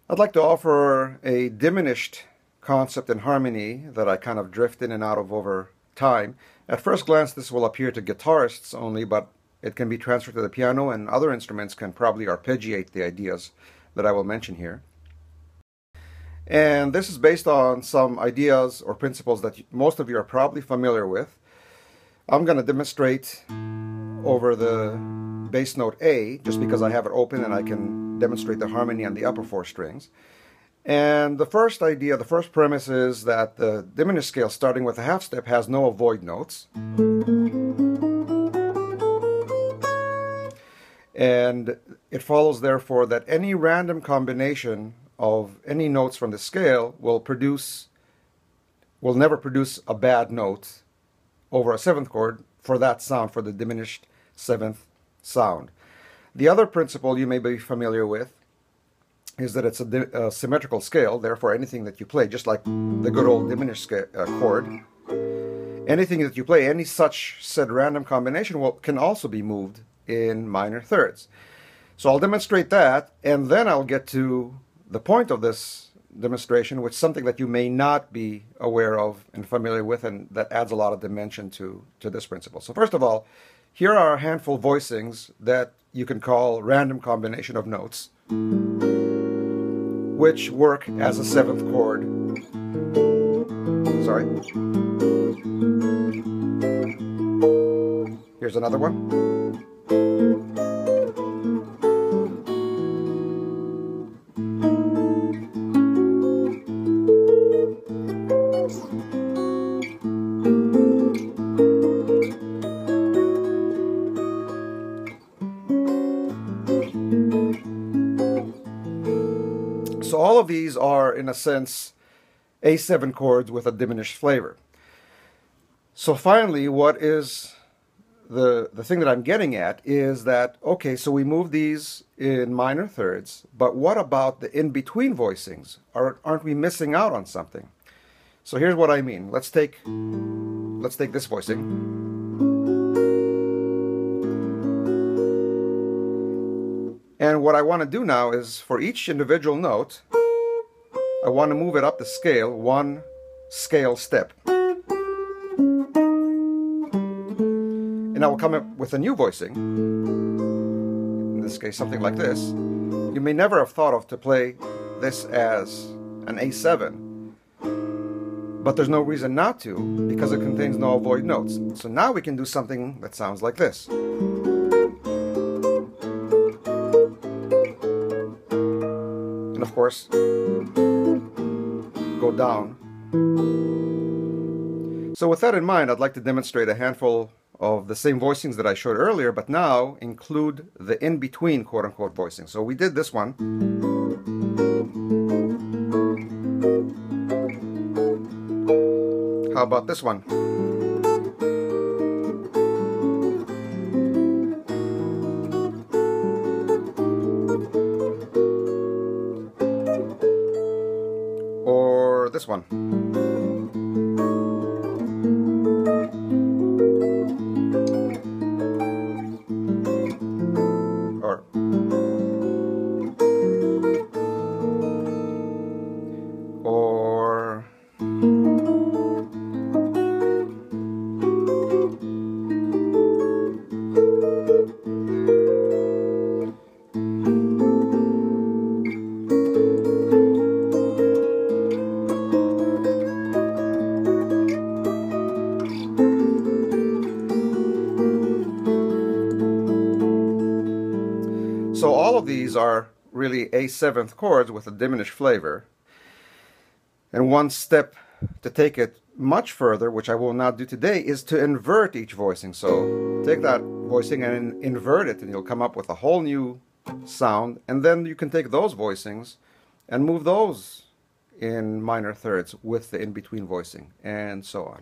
I'd like to offer a diminished concept in harmony that I kind of drift in and out of over time. At first glance, this will appear to guitarists only, but it can be transferred to the piano, and other instruments can probably arpeggiate the ideas that I will mention here. And this is based on some ideas or principles that most of you are probably familiar with. I'm going to demonstrate over the bass note A, just because I have it open and I can demonstrate the harmony on the upper four strings. And the first idea, the first premise is that the diminished scale starting with a half step has no avoid notes. And it follows therefore that any random combination of any notes from the scale will never produce a bad note over a seventh chord for that sound, for the diminished seventh sound. The other principle you may be familiar with is that it's a symmetrical scale, therefore anything that you play, just like the good old diminished chord, anything that you play, any such said random combination can also be moved in minor thirds. So I'll demonstrate that, and then I'll get to the point of this demonstration, which is something that you may not be aware of and familiar with, and that adds a lot of dimension to this principle. So first of all, here are a handful of voicings that you can call random combination of notes, which work as a seventh chord. Sorry. Here's another one. So all of these are, in a sense, A7 chords with a diminished flavor. So finally, what is the thing that I'm getting at is that, okay, so we move these in minor thirds, but what about the in-between voicings? Aren't we missing out on something? So here's what I mean. Let's take this voicing. And what I want to do now is, for each individual note, I want to move it up the scale, one scale step. And I will come up with a new voicing, in this case something like this. You may never have thought of to play this as an A7, but there's no reason not to, because it contains no avoid notes. So now we can do something that sounds like this. And of course, go down. So with that in mind, I'd like to demonstrate a handful of the same voicings that I showed earlier, but now include the in-between quote-unquote voicing. So we did this one. How about this one? Or this one. So all of these are really A7th chords with a diminished flavor. And one step to take it much further, which I will not do today, is to invert each voicing. So take that voicing and invert it, and you'll come up with a whole new sound. And then you can take those voicings and move those in minor thirds with the in-between voicing, and so on.